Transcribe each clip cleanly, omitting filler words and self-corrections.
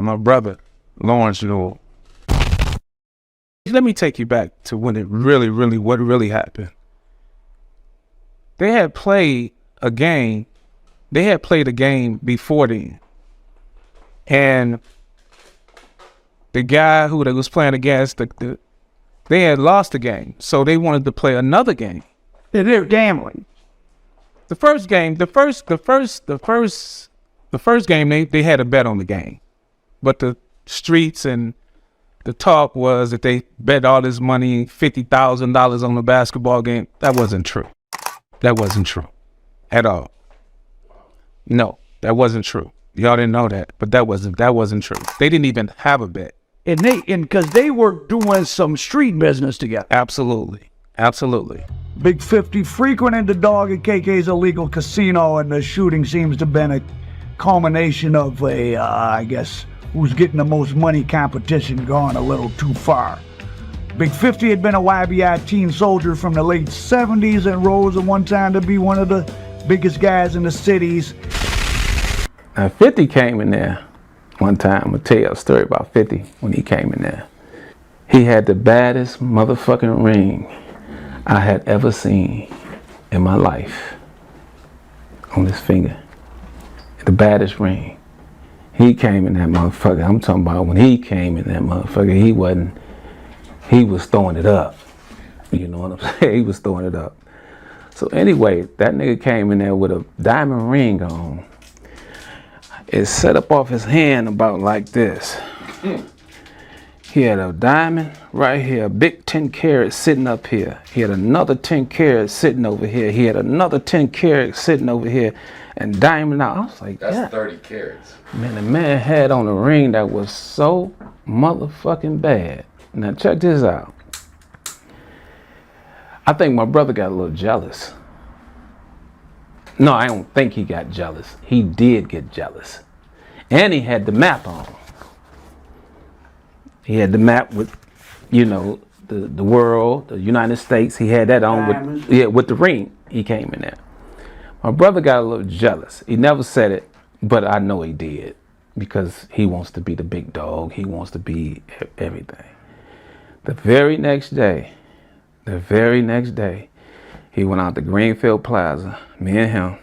My brother, Lawrence Newell. Let me take you back to when what really happened. They had played a game. They had played a game before then. And the guy who they was playing against, they had lost the game. So they wanted to play another game. They're gambling. The first game, the first game, they had a bet on the game. But the streets and the talk was that they bet all this money, $50,000 on the basketball game. That wasn't true. That wasn't true at all. No, that wasn't true. Y'all didn't know that, but that wasn't true. They didn't even have a bet. And because they were doing some street business together. Absolutely. Absolutely. Big 50 frequented the Dog and KK's illegal casino, and the shooting seems to have been a culmination of I guess, who's getting the most money competition gone a little too far. Big 50 had been a YBI teen soldier from the late 70s and rose at one time to be one of the biggest guys in the cities. Now 50 came in there one time. I'm gonna tell you a story about 50 when he came in there. He had the baddest motherfucking ring I had ever seen in my life on his finger. The baddest ring. He came in that motherfucker. I'm talking about when he came in that motherfucker, he was throwing it up. You know what I'm saying? He was throwing it up. So anyway, that nigga came in there with a diamond ring on. It set up off his hand about like this. He had a diamond right here, a big 10 carat sitting up here. He had another 10 carat sitting over here. He had another 10 carat sitting over here. And diamond out. I was like, that's yeah. 30 carats. Man, the man had on a ring that was so motherfucking bad. Now check this out. I think my brother got a little jealous. No, I don't think he got jealous. He did get jealous. And he had the map on. He had the map with, you know, the world, the United States. He had that on with the ring. He came in there. My brother got a little jealous. He never said it, but I know he did because he wants to be the big dog. He wants to be everything. The very next day, he went out to Greenfield Plaza, me and him.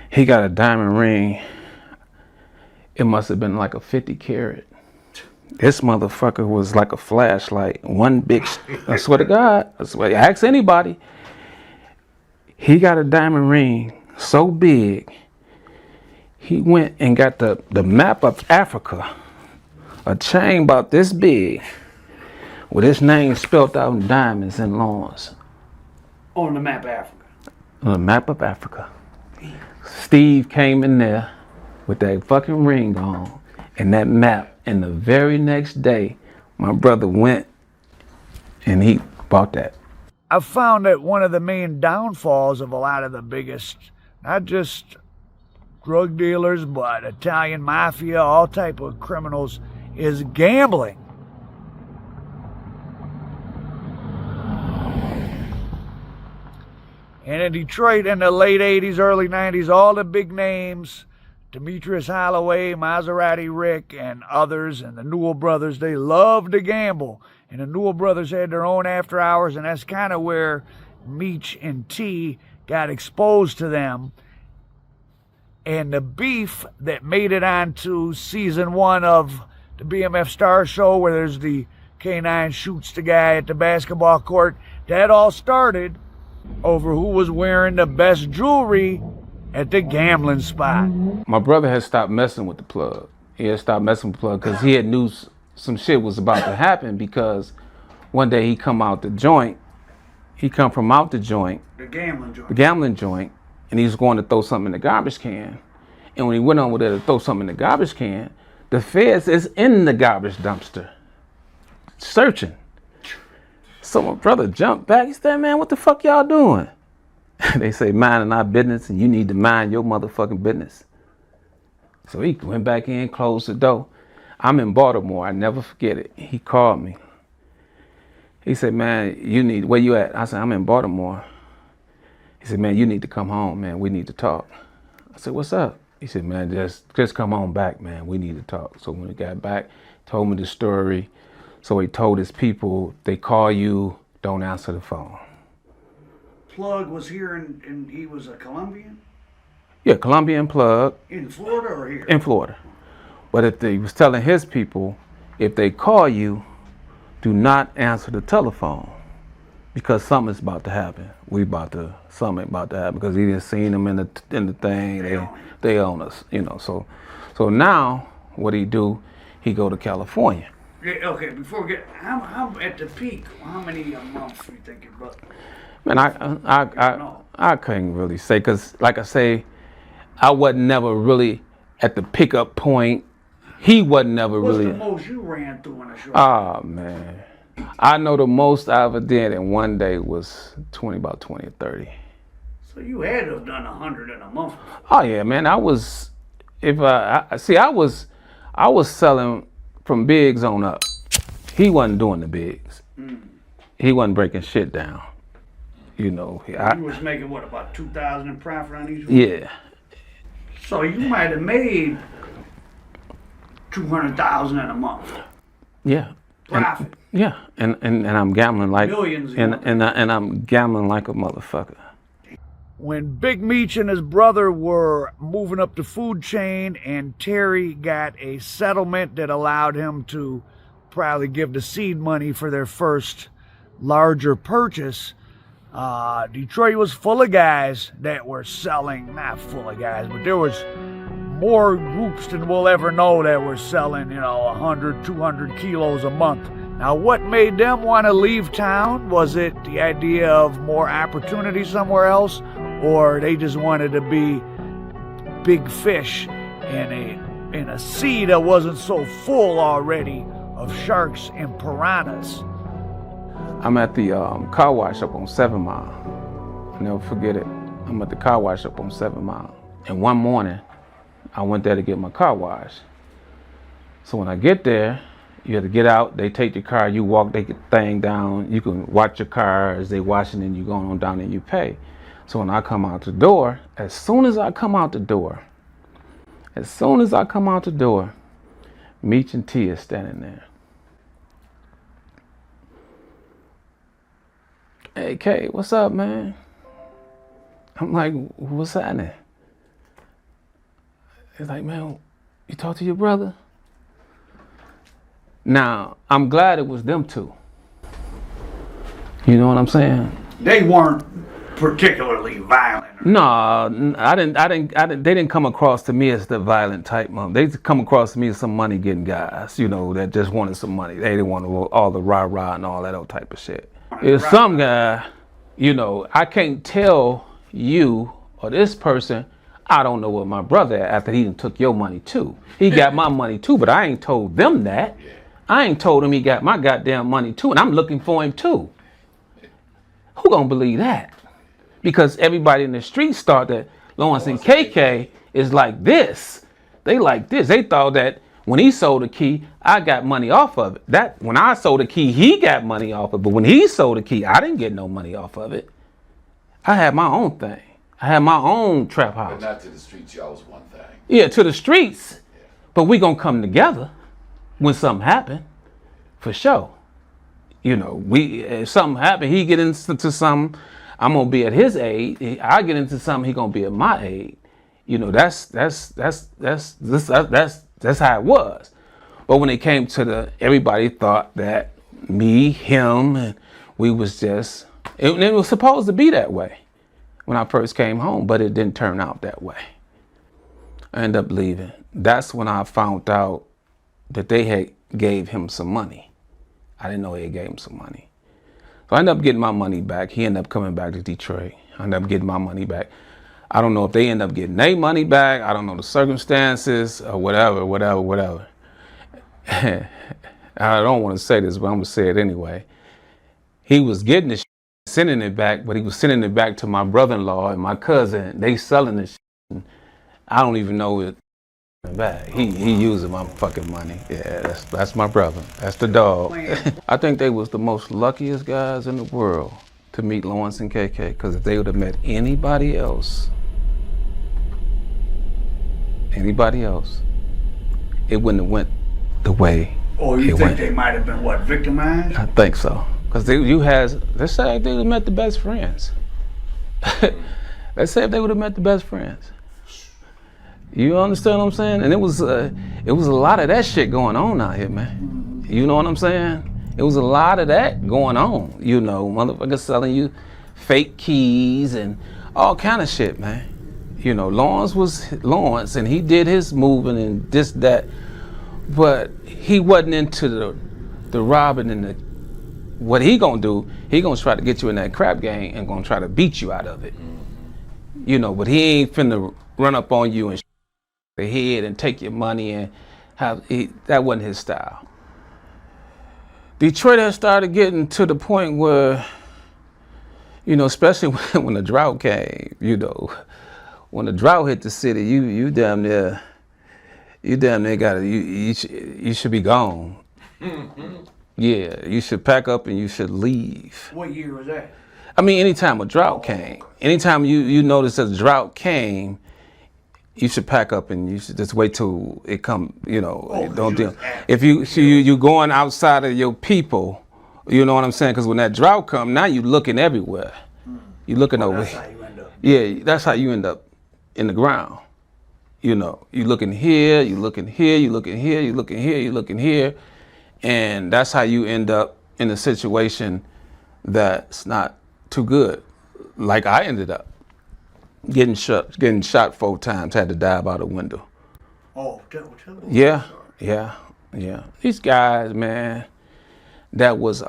He got a diamond ring. It must have been like a 50 carat. This motherfucker was like a flashlight. One big, I swear to God, I swear, ask anybody. He got a diamond ring so big, he went and got the map of Africa, a chain about this big, with his name spelled out in diamonds and Lawrence. On the map of Africa. On the map of Africa. Steve came in there with that fucking ring on and that map, and the very next day, my brother went and he bought that. I've found that one of the main downfalls of a lot of the biggest, not just drug dealers, but Italian mafia, all type of criminals, is gambling. And in Detroit in the late 80s, early 90s, all the big names, Demetrius Holloway, Maserati Rick, and others, and the Newell brothers, they loved to gamble. And the Newell brothers had their own after hours, and that's kind of where Meech and T got exposed to them. And the beef that made it onto season 1 of the BMF Star Show, where there's the K9 shoots the guy at the basketball court, that all started over who was wearing the best jewelry at the gambling spot. My brother had stopped messing with the plug. He had stopped messing with the plug because he had knew some shit was about to happen, because one day he come out the joint. He come from out the joint. The gambling joint. The gambling joint. And he was going to throw something in the garbage can. And when he went over there to throw something in the garbage can, the feds is in the garbage dumpster searching. So my brother jumped back. He said, man, what the fuck y'all doing? They say, minding our business, and you need to mind your motherfucking business. So he went back in, closed the door. I'm in Baltimore. I never forget it. He called me. He said, man, where you at? I said, I'm in Baltimore. He said, man, you need to come home, man. We need to talk. I said, what's up? He said, man, just come on back, man. We need to talk. So when he got back, told me the story. So he told his people, they call you, don't answer the phone. Plug was here and he was a Colombian? Yeah, Colombian Plug. In Florida or here? In Florida. But if he was telling his people, if they call you, do not answer the telephone because something's about to happen. Something about to happen because he didn't seen them in the thing. They own us, you know. So now what he do? He go to California. Yeah, okay, before we get how at the peak, how many a month do you think your brother? Man, I couldn't really say because, like I say, I wasn't never really at the pickup point. He wasn't never really. What's the most you ran through in a short? Oh man, I know the most I ever did in one day was about 20 or 30. So you had to have done 100 in a month. Oh yeah, man. I was selling from bigs on up. He wasn't doing the bigs. He wasn't breaking shit down. You know. You was making what, about 2,000 in profit on each one? Yeah. So you might have made 200,000 in a month. Yeah. Profit. And I'm gambling like Millions. And I'm gambling like a motherfucker. When Big Meech and his brother were moving up the food chain and Terry got a settlement that allowed him to probably give the seed money for their first larger purchase, Detroit was full of guys that were selling, not full of guys, but there was more groups than we'll ever know that were selling, 100, 200 kilos a month. Now, what made them want to leave town? Was it the idea of more opportunity somewhere else, or they just wanted to be big fish in a sea that wasn't so full already of sharks and piranhas? I'm at the car wash up on 7 Mile. I'll never forget it. I'm at the car wash up on 7 Mile. And one morning, I went there to get my car washed. So when I get there, you have to get out, they take your car, you walk, they get the thing down, you can watch your car as they washing and you go on down and you pay. So when I come out the door, as soon as I come out the door, Meech and T is standing there. Hey, K, what's up, man? I'm like, what's happening? He's like, man, you talk to your brother? Now, I'm glad it was them two. You know what I'm saying? They weren't particularly violent. No, they didn't come across to me as the violent type. They come across to me as some money getting guys, that just wanted some money. They didn't want all the rah-rah and all that old type of shit. If some guy, I can't tell you or this person, I don't know what my brother after he done took your money too. He got my money too, but I ain't told them that. I ain't told him he got my goddamn money too, and I'm looking for him too. Who gonna believe that? Because everybody in the street thought that Lawrence and KK is like this. They like this. They thought that when he sold the key, I got money off of it. That when I sold the key, he got money off of it. But when he sold the key, I didn't get no money off of it. I had my own thing. I had my own trap house. But not to the streets, y'all was one thing. Yeah, to the streets. Yeah. But we gonna come together when something happen, for sure. If something happen, he get into something, I'm gonna be at his aid. I get into something, he gonna be at my aid. That's how it was. But when it came to everybody thought that me, him, and we was just, it was supposed to be that way when I first came home, but it didn't turn out that way. I ended up leaving. That's when I found out that they had gave him some money. I didn't know they gave him some money. So I ended up getting my money back. He ended up coming back to Detroit. I ended up getting my money back. I don't know if they end up getting their money back. I don't know the circumstances or whatever. I don't want to say this, but I'm going to say it anyway. He was getting the shit, sending it back, but he was sending it back to my brother-in-law and my cousin. They selling the shit. I don't even know it back. He using my fucking money. Yeah, that's my brother. That's the dog. I think they was the most luckiest guys in the world to meet Lawrence and KK, because if they would have met anybody else, anybody else, it wouldn't have went the way Or it you think went. they might have been, what, victimized? I think so. Because they say they would have met the best friends. Let's say if they would have met the best friends. You understand what I'm saying? And it was a lot of that shit going on out here, man. You know what I'm saying? It was a lot of that going on. You know, motherfuckers selling you fake keys and all kind of shit, man. You know, Lawrence was Lawrence, and he did his moving and this, that, but he wasn't into the robbing and the. What he gonna do? He gonna try to get you in that crap game and gonna try to beat you out of it. You know, but he ain't finna run up on you and the head and take your money and that wasn't his style. Detroit had started getting to the point where, you know, especially when the drought came, you know, when the drought hit the city, you damn near gotta, you should be gone. Yeah, you should pack up and you should leave. What year was that? I mean, anytime a drought came, anytime you notice that a drought came, you should pack up and you should just wait till it come. You know, don't deal. If you going outside of your people, you know what I'm saying? Because when that drought come, now you looking everywhere. You looking over. That's how you end up. Yeah, that's how you end up in the ground. You know, you looking here, you looking here, you looking here, you looking here, you looking here, and that's how you end up in a situation that's not too good. Like I ended up getting shot 4 times, had to dive out a window. Oh, tell me. Yeah. These guys, man, that was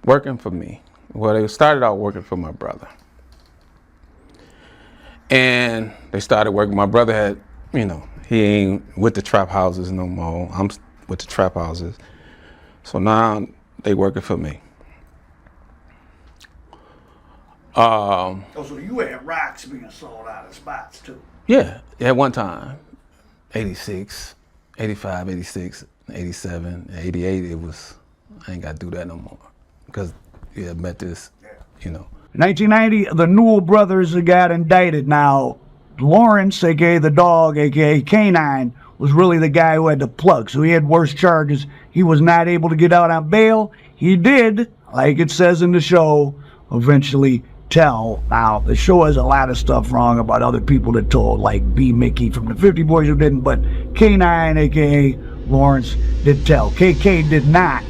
working for me. Well, they started out working for my brother. And they started working. My brother had, you know, he ain't with the trap houses no more. I'm with the trap houses. So now they working for me. So you had rocks being sold out of spots too. Yeah, at one time, 86, 85, 86, 87, 88, it was, I ain't got to do that no more. Because, yeah, met this, you know. In 1990, the Newell brothers got indicted. Now, Lawrence, a.k.a. the dog, a.k.a. K9, was really the guy who had the plug. So he had worse charges. He was not able to get out on bail. He did, like it says in the show, eventually tell. Now, the show has a lot of stuff wrong about other people that told, like B. Mickey from the 50 Boys who didn't, but K9, a.k.a. Lawrence, did tell. KK did not.